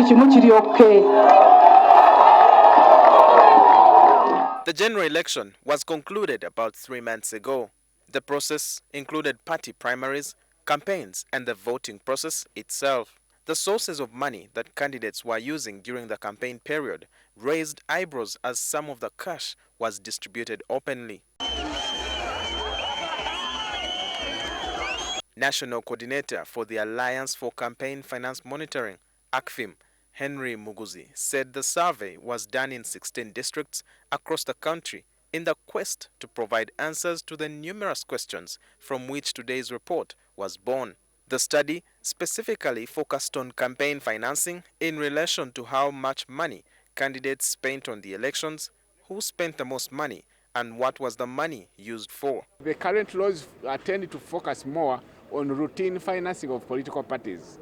The general election was concluded about 3 months ago. The process included party primaries, campaigns, and the voting process itself. The sources of money that candidates were using during the campaign period raised eyebrows as some of the cash was distributed openly. National Coordinator for the Alliance for Campaign Finance Monitoring, ACFIM, Henry Muguzi, said the survey was done in 16 districts across the country in the quest to provide answers to the numerous questions from which today's report was born. The study specifically focused on campaign financing in relation to how much money candidates spent on the elections, who spent the most money, and what was the money used for. The current laws tend to focus more on routine financing of political parties.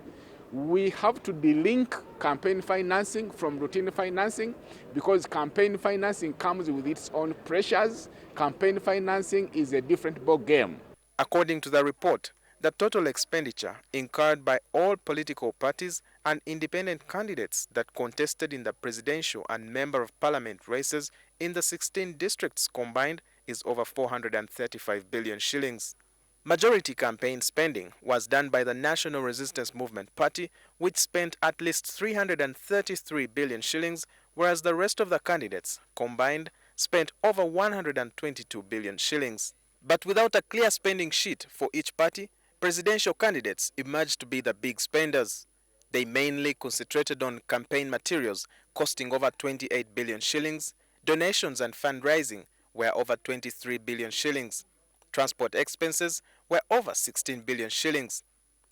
We have to delink campaign financing from routine financing because campaign financing comes with its own pressures. Campaign financing is a different ball game. According to the report, the total expenditure incurred by all political parties and independent candidates that contested in the presidential and member of parliament races in the 16 districts combined is over 435 billion shillings. Majority campaign spending was done by the National Resistance Movement Party, which spent at least 333 billion shillings, whereas the rest of the candidates combined spent over 122 billion shillings. But without a clear spending sheet for each party, presidential candidates emerged to be the big spenders. They mainly concentrated on campaign materials costing over 28 billion shillings, donations and fundraising were over 23 billion shillings. Transport expenses were over 16 billion shillings.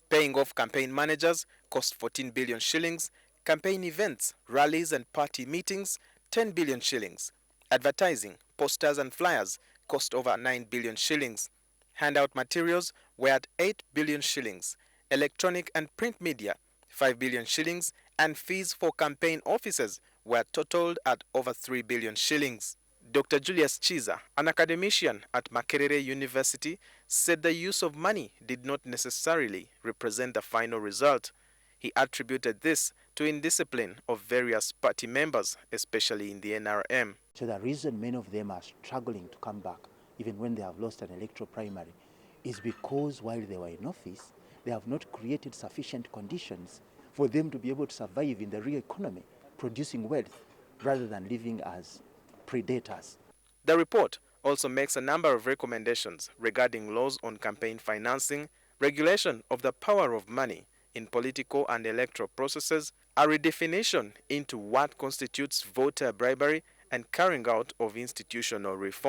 Paying off campaign managers cost 14 billion shillings. Campaign events, rallies and party meetings, 10 billion shillings. Advertising, posters and flyers cost over 9 billion shillings. Handout materials were at 8 billion shillings. Electronic and print media, 5 billion shillings. And fees for campaign officers were totaled at over 3 billion shillings. Dr. Julius Chiza, an academician at Makerere University, said the use of money did not necessarily represent the final result. He attributed this to indiscipline of various party members, especially in the NRM. So the reason many of them are struggling to come back, even when they have lost an electoral primary, is because while they were in office, they have not created sufficient conditions for them to be able to survive in the real economy, producing wealth, rather than living as predators. The report also makes a number of recommendations regarding laws on campaign financing, regulation of the power of money in political and electoral processes, a redefinition into what constitutes voter bribery, and carrying out of institutional reform.